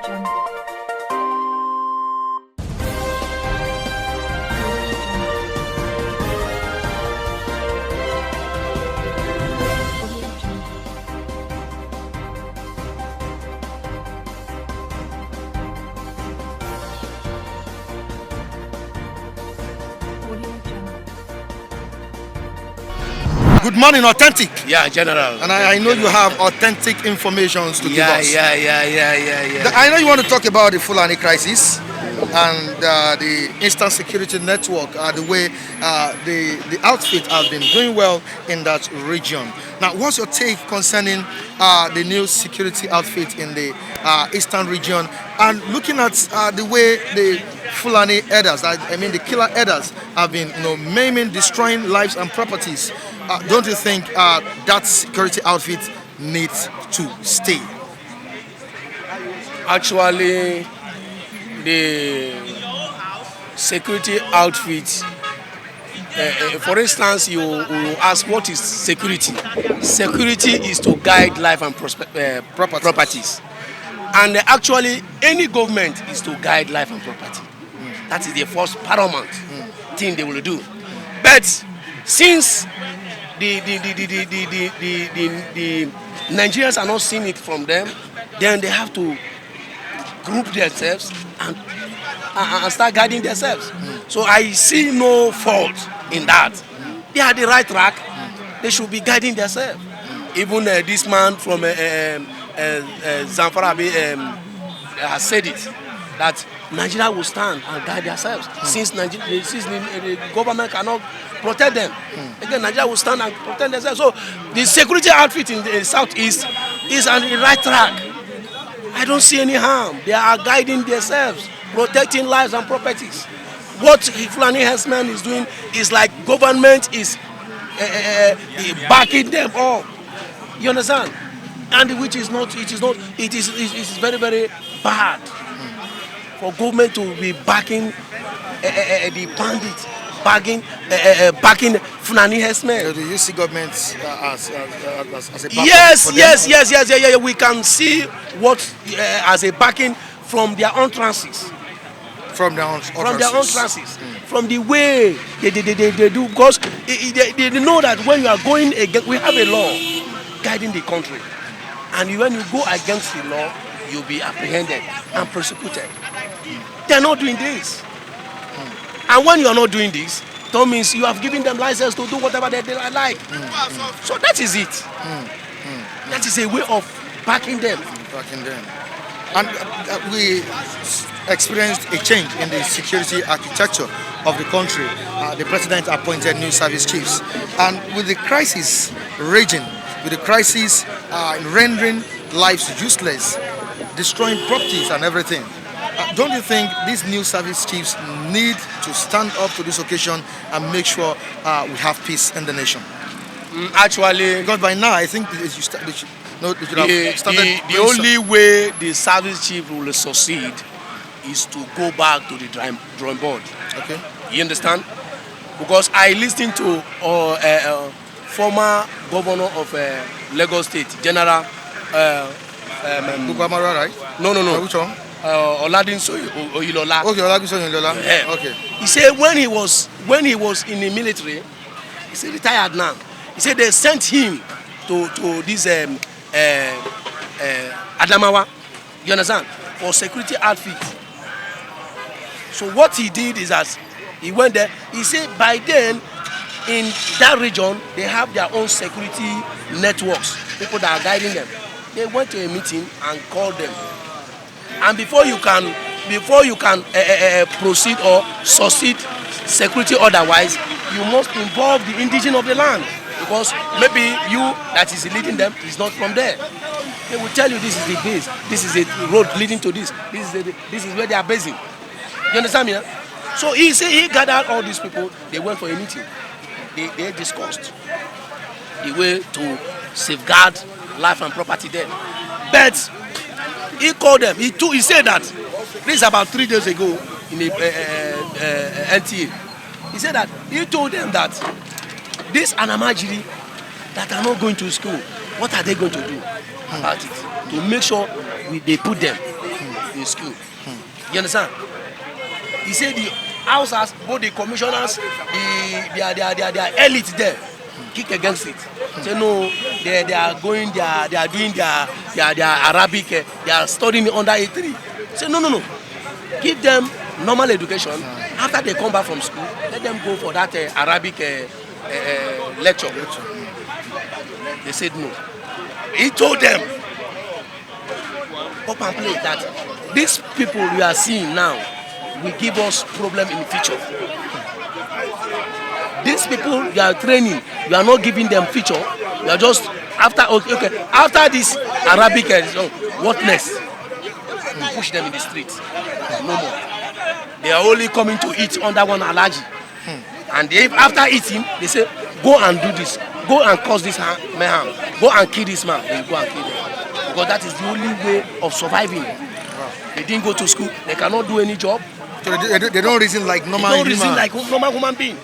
Good morning, Authentic. Yeah, General. And I know you have authentic information to give us. Yeah. I know you want to talk about the Fulani crisis and the instant security network, the way the outfit has been doing well in that region. Now, what's your take concerning the new security outfit in the eastern region, and looking at the way the Fulani herders, I mean the killer herders, have been maiming, destroying lives and properties? Don't you think that security outfit needs to stay? Actually, the security outfit, for instance, you ask what is security? Security is to guide life and properties. And actually, any government is to guide life and property. That is the first paramount thing they will do. But since the Nigerians are not seeing it from them, then they have to group themselves and start guiding themselves. So I see no fault in that. They are the right track. They should be guiding themselves. Even this man from Zamfara has said it, that Nigeria will stand and guide themselves. Since the government cannot protect them, again Nigeria will stand and protect themselves. So the security outfit in the southeast is on the right track. I don't see any harm. They are guiding themselves, protecting lives and properties. What Fulani herdsmen is doing is like government is backing them up. You understand? And which is not. It is very, very bad for government to be backing the bandit, backing Fulani herdsmen. So do you see government as a backup? Yes. We can see what as a backing from their own trances. From their own trances. From the way they do, because they know that when you are going against, we have a law guiding the country, and when you go against the law, you'll be apprehended and prosecuted. They're not doing this. And when you are not doing this, that means you have given them license to do whatever they like. So that is it. That is a way of backing them. And we experienced a change in the security architecture of the country. The president appointed new service chiefs. And with the crisis raging, with the crisis rendering lives useless, destroying properties and everything, don't you think these new service chiefs need to stand up to this occasion and make sure we have peace in the nation? Actually, because by now I think they should have started. The only way the service chief will succeed is to go back to the drawing board. Okay. You understand? Because I listened to former governor of Lagos State, General. Bukwamara, right? No. Which one? Oladunsoye Oyilola. Okay, Oladunsoye Oyilola. Yeah. Okay. He said when he was in the military, he's retired now. He said they sent him to this Adamawa. You understand? For security outfit. So what he did is that he went there. He said by then in that region they have their own security networks, people that are guiding them. They went to a meeting and called them. And before you can proceed or succeed security otherwise, you must involve the indigenous of the land, because maybe you that is leading them is not from there. They will tell you this is the base, this is the road leading to this, this is where they are basing. You understand me? Huh? So he gathered all these people. They went for a meeting. They discussed the way to safeguard life and property there. But he called them. He said that this is about 3 days ago in the NTA. He said that he told them that this Anamajiri that are not going to school, what are they going to do about it? To make sure they put them in school. You understand? He said the houses, both the commissioners, their elite there, kick against it. Say no, they are going, they are doing their Arabic, they are studying under a tree. Say no. Give them normal education. After they come back from school, let them go for that Arabic lecture. They said no. He told them, up and play, that these people we are seeing now will give us problem in the future. These people you are training, you are not giving them future. You are just after this Arabic, what next? You push them in the street. No more. They are only coming to eat under one allergy. And after eating, they say, go and do this. Go and cause this mayhem. Go and kill this man. They go and kill them. Because that is the only way of surviving. Wow. They didn't go to school. They cannot do any job. So they don't reason like normal human. They don't reason like normal human being.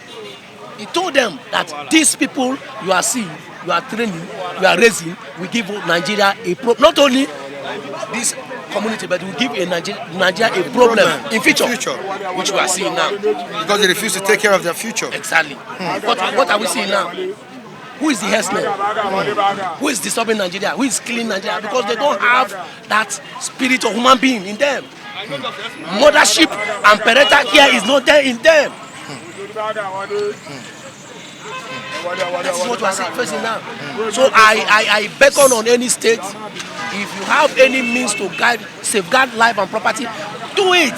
He told them that these people you are seeing, you are training, you are raising, will give Nigeria a problem. Not only this community, but will give Nigeria a problem in future, which we are seeing now. Because they refuse to take care of their future. Exactly. What are we seeing now? Who is the herdsman? Who is disturbing Nigeria? Who is killing Nigeria? Because they don't have that spirit of human being in them. Mothership and parental care is not there in them. That is what we are facing now. So I beckon on any state, if you have any means to safeguard life and property, do it.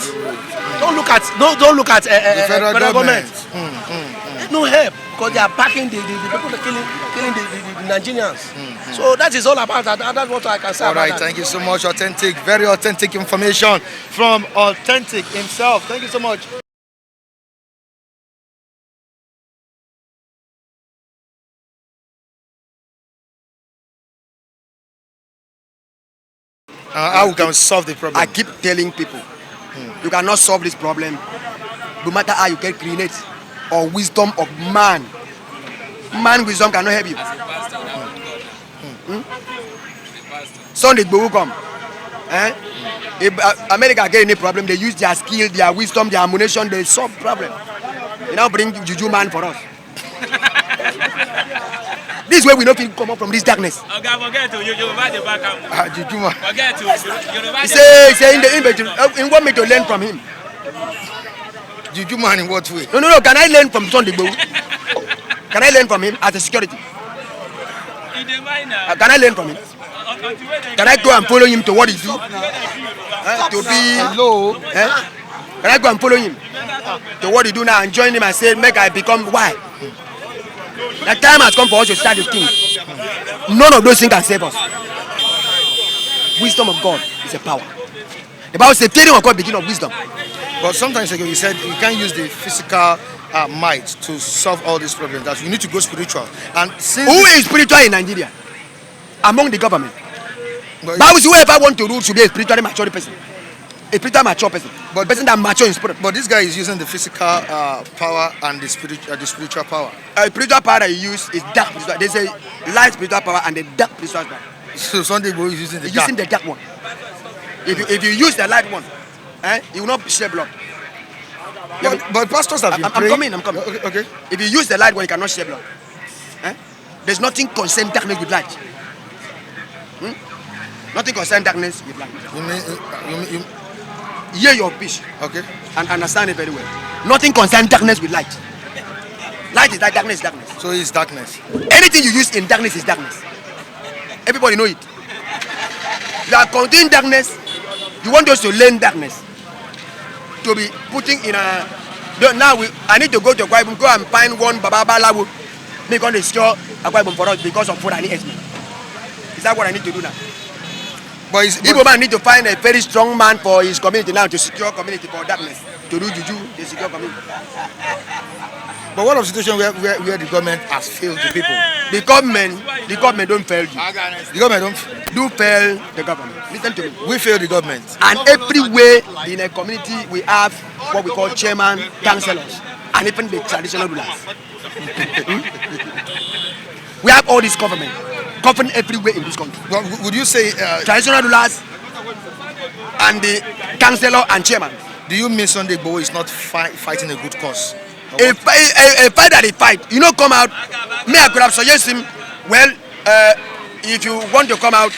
Don't look at the federal government. No help, because they are backing the people that are killing the Nigerians. So that is all about that. That's what I can say. All right, thank you so much. Authentic, very authentic information from Authentic himself. Thank you so much. How we can solve the problem? I keep telling people, you cannot solve this problem no matter how you get created or wisdom of man. Man wisdom cannot help you. Sunday Igboho come. If America get any problem, they use their skill, their wisdom, their ammunition, they solve problem. They now bring Juju man for us. This is where we don't feel come up from this darkness. Okay, forget to you about the back. Juju man. Forget to He say in want me to learn from him. Juju man in what way? No. Can I learn from Sunday Igboho? Can I learn from him as a security? Can I learn from him? Can I go and follow him to what he do? To be low. Can I go and follow him to what he do now and join him and say, make I become why? The time has come for us to start the thing. None of those things can save us. Wisdom of God is a power. The Bible says, fearing of God begins of wisdom. But sometimes ago you said you can't use the physical might to solve all these problems. That you need to go spiritual. And since who is spiritual in Nigeria? Among the government. Bible says whoever want to rule should be a spiritually mature person. A spiritually mature person. But a person that mature in spirit. But this guy is using the physical power and the spiritual power. Spiritual power that he uses is dark spiritual. There's a light spiritual power and a dark spiritual power. So Sunday Igboho is using the dark one. If you use the light one, you will not shed blood. But pastors have been praying. I'm coming. Okay. If you use the light one, you cannot shed blood. There's nothing concern darkness with light. Nothing concern darkness with light. You mean hear your pitch. Okay. And understand it very well. Nothing concern darkness with light. Light is like darkness, darkness. So it's darkness. Anything you use in darkness is darkness. Everybody know it. You are continuing darkness. You want us to learn darkness. To be putting in a. Now I need to go to Akwa Ibom, go and find one Baba Lawo. Make on the store Akwa Ibom for us because of food and eat. Is that what I need to do now? But Igbo man need to find a very strong man for his community now to secure community for darkness. To do juju, to secure community. But what of situation where the government has failed the people? The government don't fail you. The government do fail the government. Listen to me. We fail the government. And everywhere in a community we have what we call chairman, councillors, and even the traditional rulers. We have all this government everywhere in this country. Well, would you say traditional rulers, and the councillor and chairman. Do you mean Sunday Igboho is not fighting a good cause? A fight that he fight, you know, come out. Me, I could have suggested him, well, if you want to come out,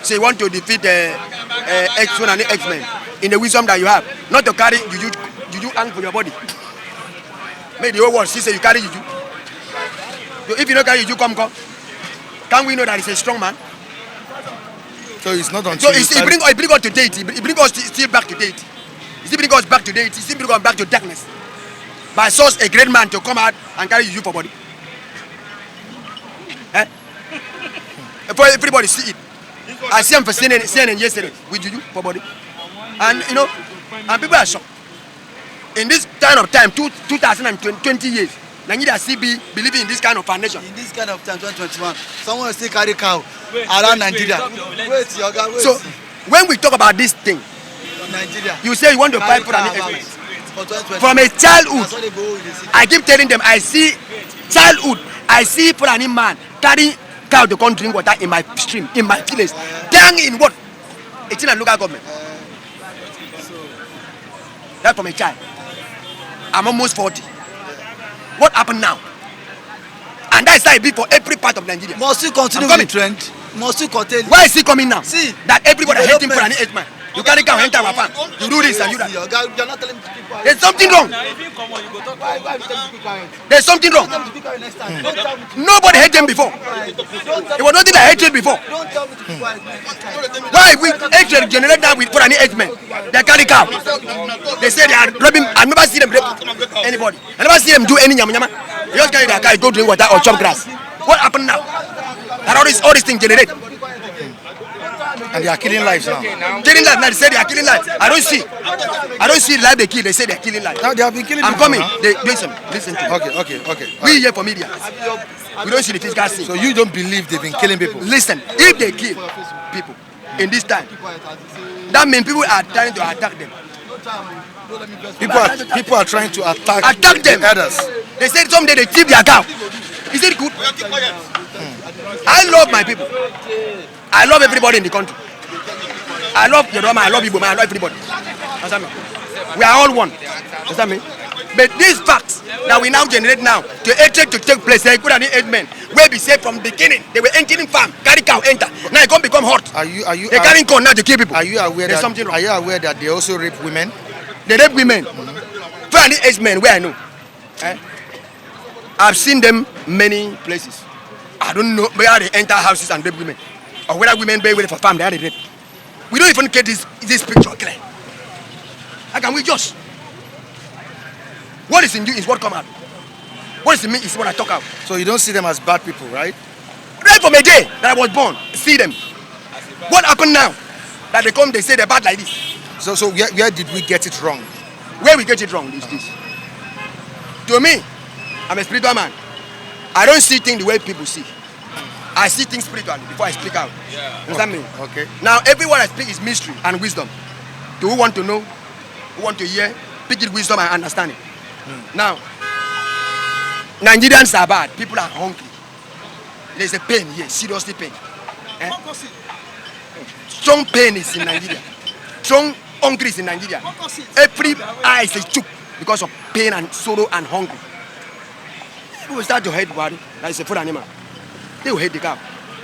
say you want to defeat X1 and X-Men in the wisdom that you have, not to carry juju hang for your body. Make the whole world see say you carry juju. If you don't carry juju, come. Can we know that he's a strong man? So it's not on. So he bring us to deity. He bring us still back to deity. He still bring us back to deity. He still bring us back to darkness. By such a great man to come out and carry you for body. For everybody see it. I see him for CNN yesterday with you for body. And you know, and people are shocked. In this kind of time, 2020 years, Nigeria still believing in this kind of foundation. In this kind of time, 2021, someone will still carry cow around Nigeria. Wait, your guy, wait. So when we talk about this thing, Nigeria, you say you want to fight for an expense. From a childhood, I keep telling them, I see childhood, I see Fulani man carrying cow to come drink water in my stream, in my village. Down in what? It's in a local government. That's from a child. I'm almost 40. What happened now? And that's how it be for every part of Nigeria. Must you continue with the trend? Must you continue? Why is he coming now? See, that everybody hating Fulani man. You carry cow, enter our farm. You do this and you that. You're not telling me to keep quiet. There's something wrong. There's something wrong. Nobody hated him before. It was nothing like hatred before. Don't tell me to keep quiet. Why we hatred generate that with Fulani men? They carry cow. They say they are robbing. I never see them rape anybody. I never see them do any nyama nyama. They just carry their cow, go drink water or chop grass. What happened now? And all these things generate. And they are killing lives now. Killing lives now. They say they are killing lives. I don't see life they kill. They say they are killing lives. Now they have been killing. I'm people coming. now. Listen to me. Okay. We here for media. We don't see the physical scene. So you don't believe they've been killing people? Listen, if they kill people in this time, that means people are trying to attack them. People are trying to attack them. The others. They said someday they thief their cow. Is it good? I love my people. I love everybody in the country. I love Yoruba, I love Igbo, I love everybody. Understand me? We are all one. Understand me? But these facts that we now generate now, to hatred to take place, they could have 8 men. Where we say from the beginning, they were entering farm, carry cow, enter. Now it can't become hot. They carrying corn now to kill people. Are you aware There's that? Something wrong. Are you aware that they also rape women? They rape women. For any 8 men, where I know. I've seen them many places. I don't know where they enter houses and rape women. Or whether women be waiting for farm, they are rape. We don't even get this picture clear. How can we just? What is in you is what come out. What is in me is what I talk out. So you don't see them as bad people, right? Right from a day that I was born, see them. What happened now? That they come, they say they're bad like this. So where did we get it wrong? Where we get it wrong is this. To me, I'm a spiritual man. I don't see things the way people see. I see things spiritually before I speak out. Understand me? Okay. Now, every word I speak is mystery and wisdom. To who want to know, who want to hear, pick it wisdom and understanding. Now, Nigerians are bad. People are hungry. There's a pain here, seriously pain. Strong pain is in Nigeria. Strong hunger is in Nigeria. Every eye is a choke because of pain and sorrow and hunger. People will start to hate Buhari. That is a food animal. They will hate the cow.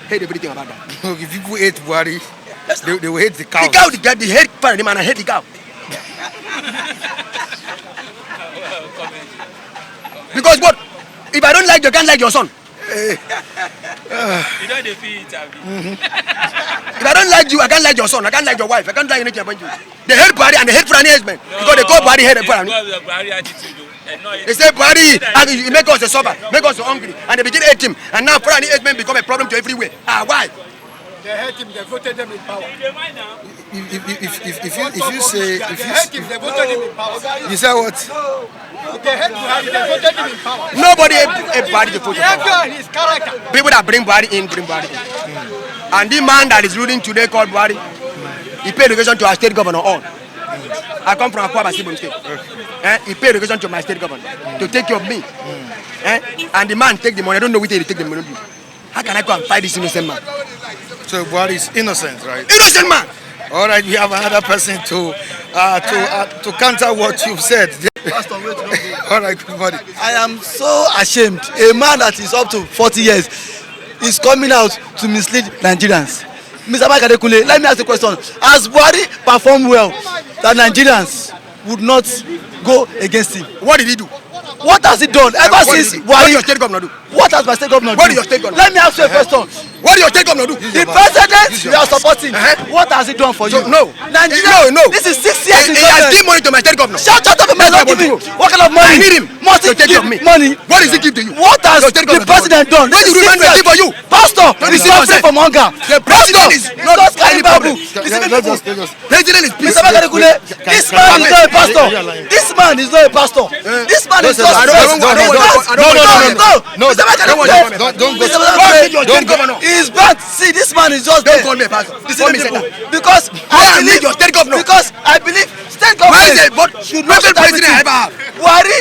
Hate everything about that. If people hate Buhari, they will hate the cow. The cow, they hate food animal and I hate the cow. Because what? If I don't like you, I can't like your son. You don't defeat it, If I don't like you, I can't like your son. I can't like your wife. I can't like anything about you. They hate Buhari and they hate Fulani men. Because they call Buhari hate Fulani. They say Buhari, he make us a suffer, make us hungry, and they begin to hate him. And now Fulani men become a problem to everywhere. Why? They hate him. They voted them in power. If you say They hate him. They voted him in power. you say what? They hate Buhari. They voted him in power. Nobody hate Buhari to vote for Behavior power. and his character. People that bring Buhari in, bring Buhari in. And the man that is ruling today called Buhari, he paid education to our state governor all. I come from Akwa Ibom State. He paid education to my state governor to take care of me. And the man take the money. I don't know where he take the money. How can I go and fight this innocent man? So Buhari is innocent, right? Innocent man! All right, we have another person to counter what you've said. Pastor, wait, don't go. All right, good morning. I am so ashamed. A man that is up to 40 years is coming out to mislead Nigerians. Mr. Mike Adekunle, let me ask you a question. Has Buhari performed well that Nigerians would not go against him? What did he do? What has he done ever since Buhari? What did your state governor do? What has my state governor What do? did your state governor Let me ask you a question. What did your state governor do? The president you are supporting, what has he done for you? No. Nigeria, No. this is 6 years in He has government. given money to my state governor. Shut up, man. Not giving. What kind of money? I need him Must he to take give care of me. money? What does he give to you? What has Your state the governor president done? What This did is you man 6 years. for you? Pastor, Don't is deceive suffering yourself. from hunger. The president is not just carry any problem. Bible. Deceiving people. President is peace. Mr. Makarekule, this man is not a pastor. This man is not a pastor. This man is just No, Mr. Makarekule, don't go. Mr. Makarekule, Don't governor. he is bad. See, this man is just Don't there. call me a pastor. Deceiving Call me people. Because I believe your state governor. Because I believe state Where is the government should not president everything. I ever have? Buhari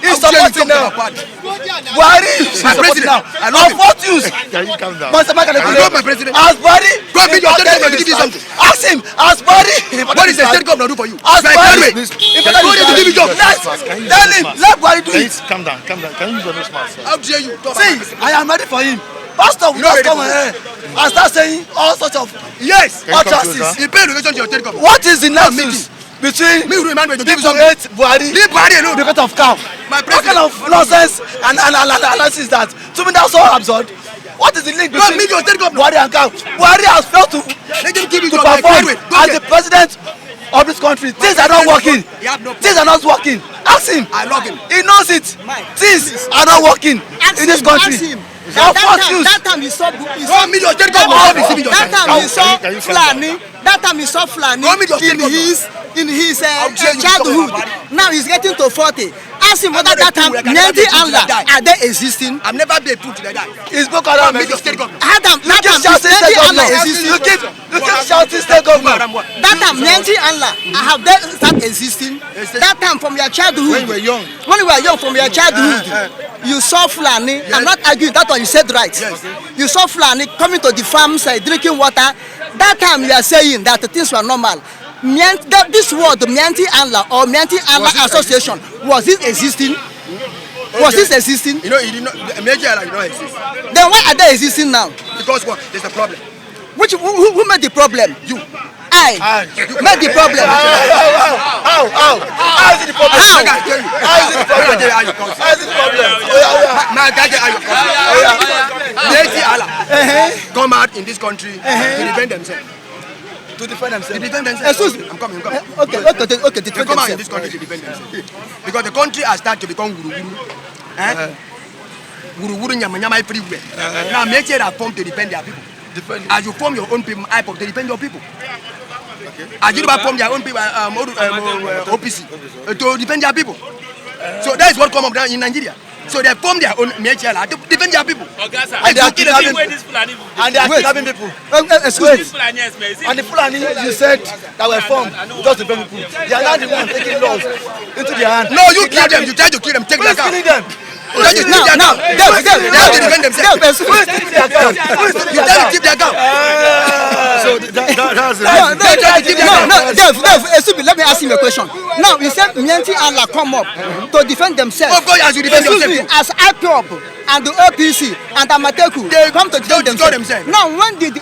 is supporting now. Buhari is My supporting president, now. I love Of him. what use? Can you calm down? Mr. I love my president. As Buhari, Go and meet your state governor to give you something. Ask him. As Buhari, What is the state governor do for you? As Like, Buhari, anyway, important go there to is give you job. Buhari. Tell him, let Buhari do Please, it. calm down. Can you use your nose mask? How dare you? See, I am ready for him. Pastor will You know just come ready ahead and start saying all sorts of Yes. Can you come utterances. closer? He paid relation to your state governor. What is the meeting. nexus between Me remind me to give you people something. hate Buhari Leave Buhari alone. because of cow? My What kind president. of nonsense and analysis that? To me, that's so absurd. What is the link Go and between meet your state governor. Buhari and cow? Buhari has failed to Let him give you to job. Like, perform anyway, go as there. the president of this country. Things are not working. You have no Things are not working. Ask him. I love him. He knows it. Things are not working in this country. Of what use? That time he saw Go and meet your state governor. Stop deceiving that yourself. time he saw Can you calm Fulani. That time he saw Fulani Go meet your state governor. in his dare you childhood. talk about Now he's getting to 40. Ask him whether not a that time fool. I can never Miyetti be a fool and till I die. are they existing? I've never been a fool till I die. It's Boko Go Haram. and meet your state governor. That time You keep shouting state Miyetti and governor. existing. You keep shouting state governor. That time Miyetti and have they start existing? That time from your childhood. When you were young. When you were young, from your childhood, you saw Fulani. I'm not arguing that one. You said right. You saw Fulani coming to the farms, drinking water. That time you are saying that things were normal. This word, Miyetti Anla or Miyetti Anla Association, was it existing? Was this existing? You know, he did not. Major did not exist. Then why are they existing now? Because what? There's a problem. Who made the problem? You. I made the problem. How? How is it the problem? How? I tell you. How is it the problem? How you come? How is it the problem? My guy, how you come? Miyetti Allah come out in this country to defend themselves. To defend To themselves. defend themselves. Excuse me. I'm coming. Okay. They come out in this country to defend themselves. Because the country has started to become guru-guru. Guru-guru nyama-nyama everywhere. Now Miyetti have formed to defend their people. As you form your own people, I form to defend your people. As you form their own people, OPC, to defend their people. So that is what come up now in Nigeria. So they form their own Miyetti to defend their people. And they are kidnapping people. Excuse me. And the Fulani you said that were formed just to defend people. They are now the ones taking laws into their hand. No, you kill them. You try to kill them. Take Who their is cow. killing them? You try to keep their cow. They have to defend themselves. Who is taking their cow? Who is taking You their try to cow? keep their cow. So that's Dave, excuse me, let me ask him a question. Now, you said Miyetti Allah come up to defend themselves. Of course, as you defend Excuse me, yourself. as IPOB and the OPC and Amateku They come to defend defend themselves. themselves. Now, when did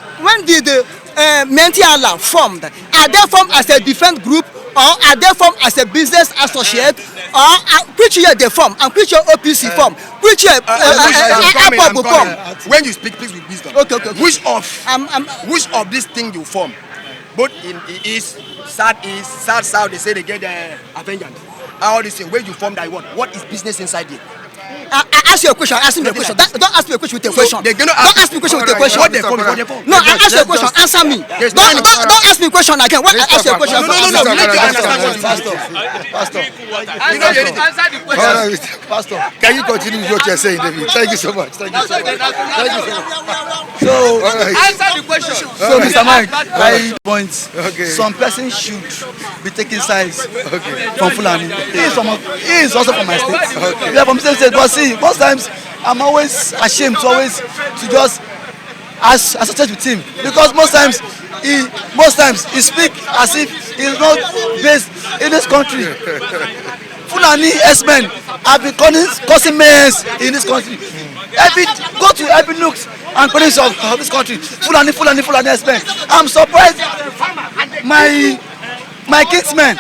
Miyetti Allah formed? Are they formed as a defense group, or are they formed as a business associate, or which year they form and which year OPC form? Which year IPOB form? When you speak, please with wisdom. Okay. Which I'm which of this thing you form? Both in east, south, they say they get Avengers. All this thing, where you form that what is business inside it? I ask you a question. Ask me a question. Don't ask me a question with a question. they're gonna Don't ask me a question with a question. What they form, what they form. No, I ask you a question. Answer me. Don't ask me a question again. What I ask you a question? No, you need to understand what you Pastor. You know anything. Answer the question. all right. Pastor. Can you continue with what you're saying, David? Thank you so much. Thank you so much. Thank you so much. So, All right. Answer the question. so Mr. Mike, I point. Okay. Some person should be taking sides from Fulani. He is also from my state. We are from the same state, but see, most times I'm always ashamed to just associate with him, because most times he speak as if he's not based in this country. Fulani S-men have been causing mess in this country. Go to every nooks and corners of this country. Fulani S-men. I'm surprised my kinsman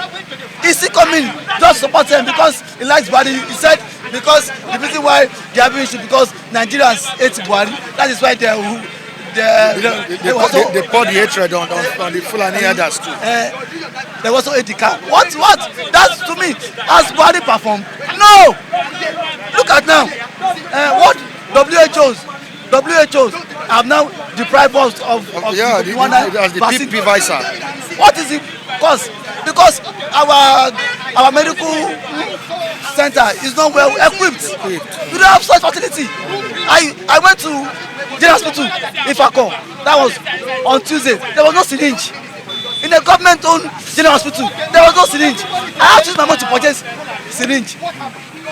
is still coming just to support them because he likes Buhari. He said because the reason why they are being issued because Nigerians hate Buhari. That is why they pour the hatred on the Fulani elders too. They also hate the car. What? That's to me. Has Buhari performed? No. Look at now. What WHOs have now deprived us of the PP visa. What is the cause? Because our medical center is not well equipped. We don't have such facility. I went to General Hospital in Fako. That was on Tuesday. There was no syringe. In the government-owned General Hospital, there was no syringe. I had to use my money to purchase syringe.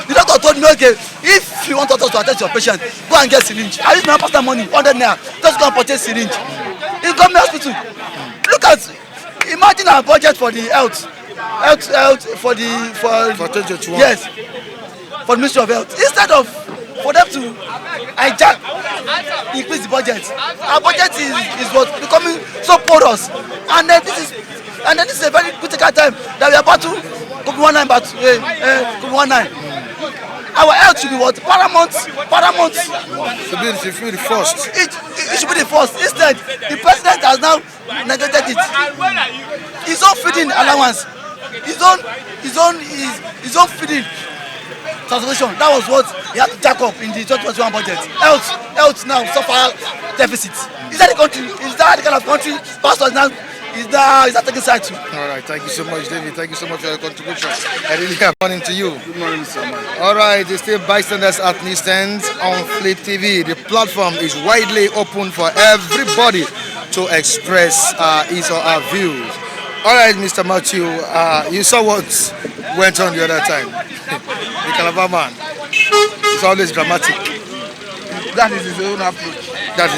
The doctor told me, okay, if you want us to attend to your patient, go and get syringe. I use my personal money, 100 naira, just go and purchase syringe. In government hospital, look at, imagine our budget for the health for 2021. Yes, for the Ministry of Health. Instead of for them to increase the budget, our budget is what becoming so porous, and then this is a very critical time that we are about to COVID-19, but COVID-19. Our health should be what? Paramount. Should be the first. It should be the first. Instead, the president has now neglected it. His own feeding allowance, his own feeding transportation. That was what he had to jack up in the 2021 budget. Health now suffer deficit. Is that the country? Is that the kind of country pastors now? Is that taking side too? All right, thank you so much, David. Thank you so much for your contribution. I really good morning to you. Good morning, sir. All right, the State Bystanders at Newsstands on Flip TV. The platform is widely open for everybody to express his or her views. All right, Mr. Matthew, you saw what went on the other time. The Calabar man. It's always dramatic. That is his own approach. That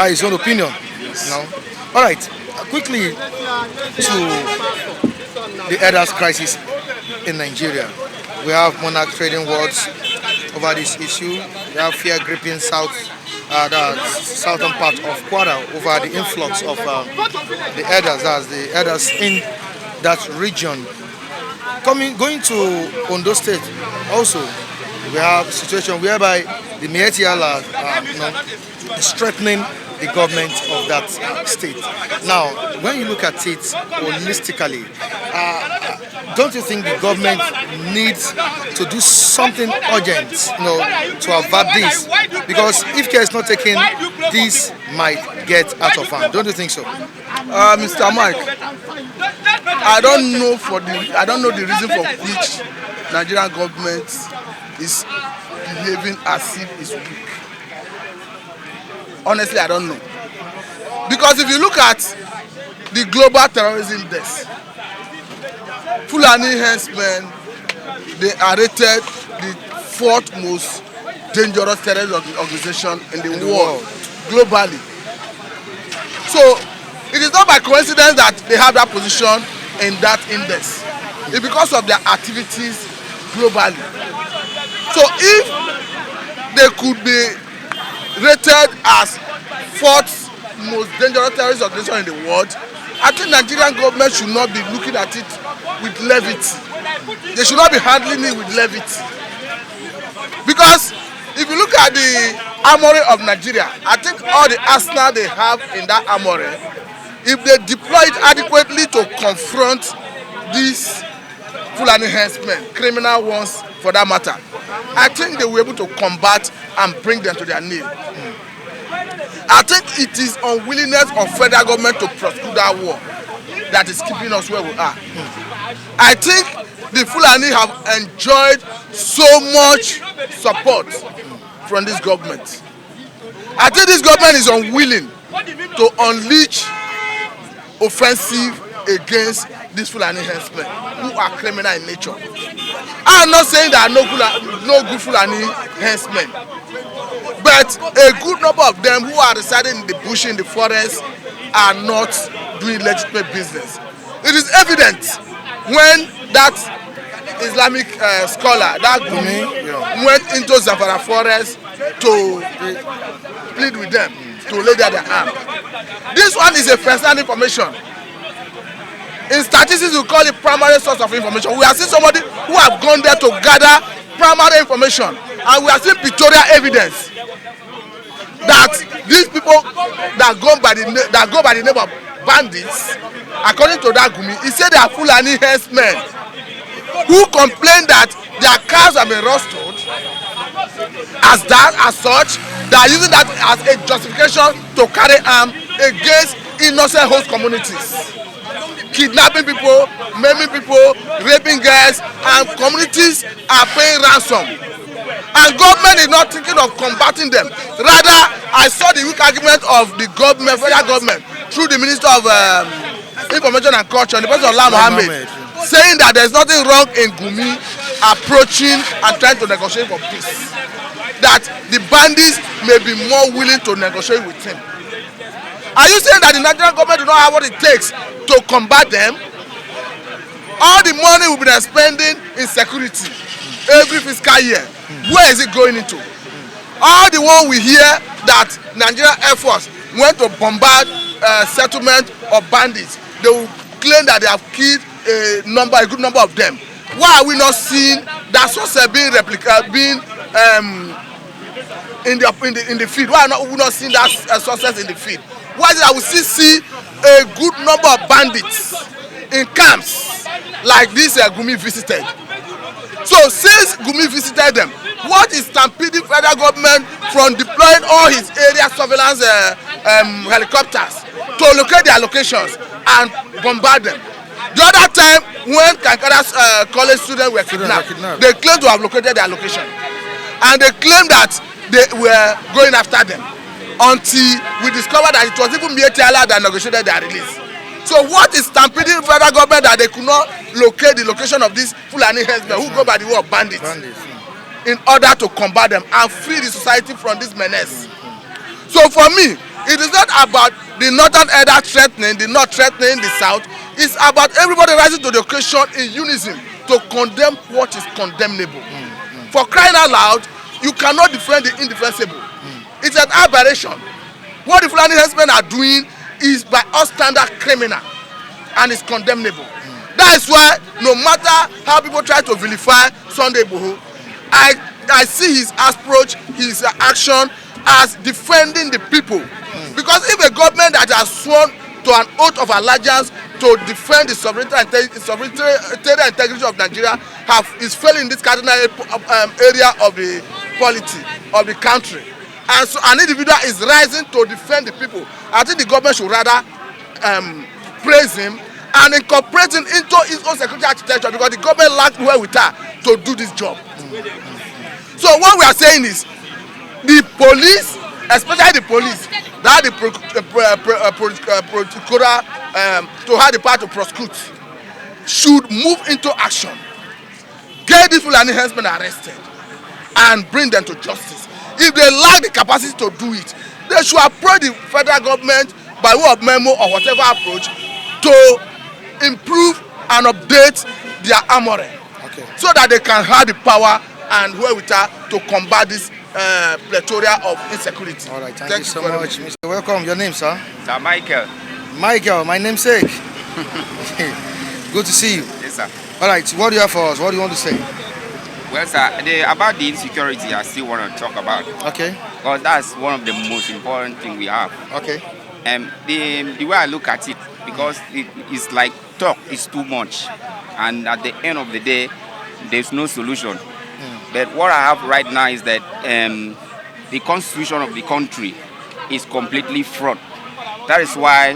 is his own opinion. Yes. No? All right. Quickly to the elders crisis in Nigeria. We have monarch trading words over this issue. We have fear gripping the southern part of Kwara over the influx of the elders in that region. Going to Ondo State also, we have a situation whereby the Miyetti is threatening the government of that state. Now, when you look at it holistically, don't you think the government needs to do something urgent, to avert this? Because if care is not taken, this might get out of hand. Don't you think so? Mr. Mike, I don't know the reason for which Nigerian government is behaving as if it's weak. Honestly, I don't know. Because if you look at the global terrorism index, Fulani herdsmen, they are rated the 4th most dangerous terrorist organization in the world, globally. So, it is not by coincidence that they have that position in that index. It's because of their activities globally. So, if they could be rated as 4th most dangerous terrorist organization in the world, I think Nigerian government should not be looking at it with levity. They should not be handling it with levity. Because if you look at the armory of Nigeria, I think all the arsenal they have in that armory, if they deploy it adequately to confront these Fulani herdsmen, criminal ones for that matter, I think they will be able to combat and bring them to their knees. I think it is unwillingness of federal government to prosecute that war that is keeping us where we are. I think the Fulani have enjoyed so much support from this government. I think this government is unwilling to unleash offensive against these Fulani herdsmen who are criminal in nature. I am not saying there are no good Fulani herdsmen, But a good number of them who are residing in the bush, in the forest, are not doing legitimate business. It is evident when that Islamic scholar, that Gumi, went into Zamfara forest to plead with them, to lay down their arm. This one is a first-hand information. In statistics, we call it primary source of information. We have seen somebody who have gone there to gather primary information, and we have seen pictorial evidence that these people that go by the name of bandits, according to that Gumi, he said they are Fulani herdsmen who complain that their cars have been rusted as such. They are using that as a justification to carry arm against innocent host communities, kidnapping people, maiming people, raping girls, and communities are paying ransom. And government is not thinking of combating them. Rather, I saw the weak argument of the government, federal government, through the Minister of Information and Culture, the person of Lai Mohammed, saying that there's nothing wrong in Gumi approaching and trying to negotiate for peace. That the bandits may be more willing to negotiate with him. Are you saying that the Nigerian government do not have what it takes to combat them? All the money we've been spending in security every fiscal year, where is it going into? All the one we hear that Nigerian Air Force went to bombard settlement of bandits, they will claim that they have killed a good number of them. Why are we not seeing that success being in the field? Why are we not seeing that success in the field? Why is it that we still see a good number of bandits in camps like this Gumi visited? So since Gumi visited them, what is stampeding federal government from deploying all his area surveillance helicopters to locate their locations and bombard them? The other time when Kankara's college students were kidnapped, they claimed to have located their location. And they claimed that they were going after them until we discovered that it was even Miyetti that negotiated their release. So what is stampeding federal government that they could not locate the location of these Fulani herdsmen who go by the way of bandits in order to combat them and free the society from this menace? So for me, it is not about the northern elder threatening the north, threatening the south. It's about everybody rising to the occasion in unison to condemn what is condemnable. For crying out loud, you cannot defend the indefensible. It's an aberration. What the Fulani herdsmen are doing is by all standard criminal and is condemnable. That is why no matter how people try to vilify Sunday Igboho, I see his approach, his action as defending the people. Because if a government that has sworn to an oath of allegiance to defend the sovereignty and territorial integrity of Nigeria is failing in this cardinal area of the polity of the country, and so an individual is rising to defend the people, I think the government should rather praise him and incorporate him into his own security architecture, because the government lacked wherewithal to do this job. So what we are saying is the police, especially the police, that the prosecutor to have the power to prosecute, should move into action, get these Fulani herdsmen arrested and bring them to justice. If they lack the capacity to do it, they should approach the federal government by way of memo or whatever approach to improve and update their armory, so that they can have the power and wherewithal to combat this plethora of insecurity. All right, thank you so much, Mr. Welcome. Your name, sir? Sir Michael. Michael, my namesake. Good to see you. Yes, sir. All right, what do you have for us? What do you want to say? Well, sir, about the insecurity, I still want to talk about. Okay. Because that's one of the most important things we have. Okay. The way I look at it, because it's like talk is too much, and at the end of the day, there's no solution. But what I have right now is that the constitution of the country is completely fraud. That is why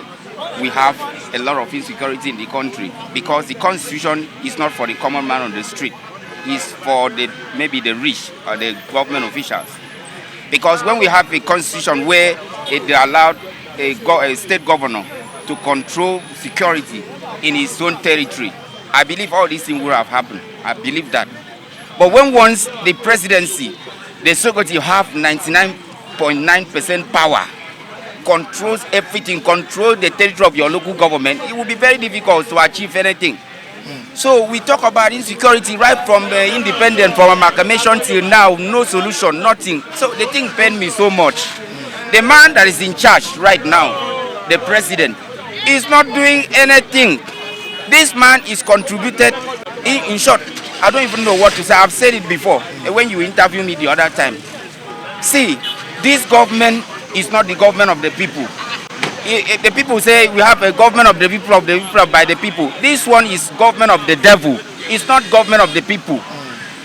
we have a lot of insecurity in the country, because the constitution is not for the common man on the street. It's for maybe the rich or the government officials. Because when we have a constitution where it allowed a state governor to control security in his own territory, I believe all these things would have happened. I believe that. But when once the presidency, the secretary have 99% 99.9% power, controls everything, control the territory of your local government, it will be very difficult to achieve anything. So we talk about insecurity right from the independent, from amalgamation till now, no solution, nothing. So the thing pained me so much. The man that is in charge right now, the president, is not doing anything. This man is contributed, in short, I don't even know what to say. I've said it before when you interviewed me the other time. See, this government is not the government of the people. The people say we have a government of the people, by the people. This one is government of the devil. It's not government of the people.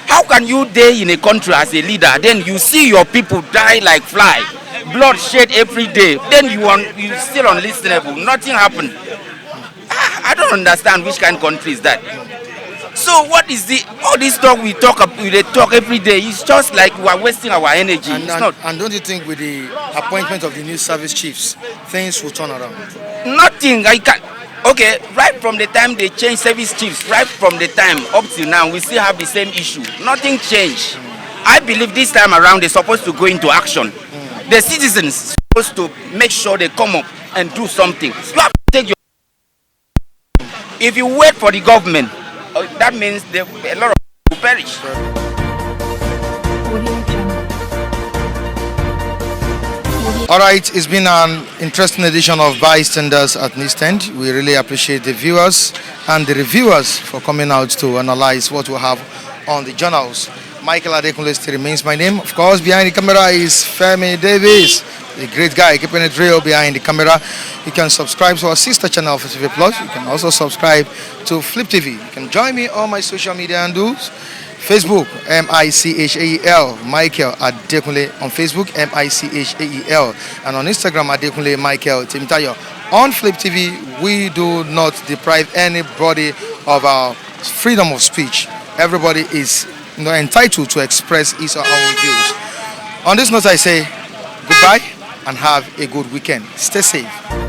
How can you stay in a country as a leader, then you see your people die like fly, blood shed every day, then you still unlistenable, nothing happened? I don't understand which kind of country is that. So what is all this talk we talk every day? It's just like we are wasting our energy. And don't you think with the appointment of the new service chiefs, things will turn around? Nothing. Okay, right from the time they changed service chiefs, right from the time up till now, we still have the same issue. Nothing changed. I believe this time around they're supposed to go into action. The citizens are supposed to make sure they come up and do something. You have to take your... If you wait for the government, that means a lot of people will perish. All right, it's been an interesting edition of Bystanders at Newsstand. We really appreciate the viewers and the reviewers for coming out to analyze what we have on the journals. Michael Adekunle still remains my name. Of course, behind the camera is Femi Davis, the great guy keeping it real behind the camera. You can subscribe to our sister channel for TV Plus. You can also subscribe to Flip TV. You can join me on my social media handles. Facebook, Michael, Michael Adekunle on Facebook, Michael, and on Instagram, Adekunle Michael Timitayo. On Flip TV, we do not deprive anybody of our freedom of speech. Everybody is entitled to express his or her own views. On this note, I say goodbye and have a good weekend. Stay safe.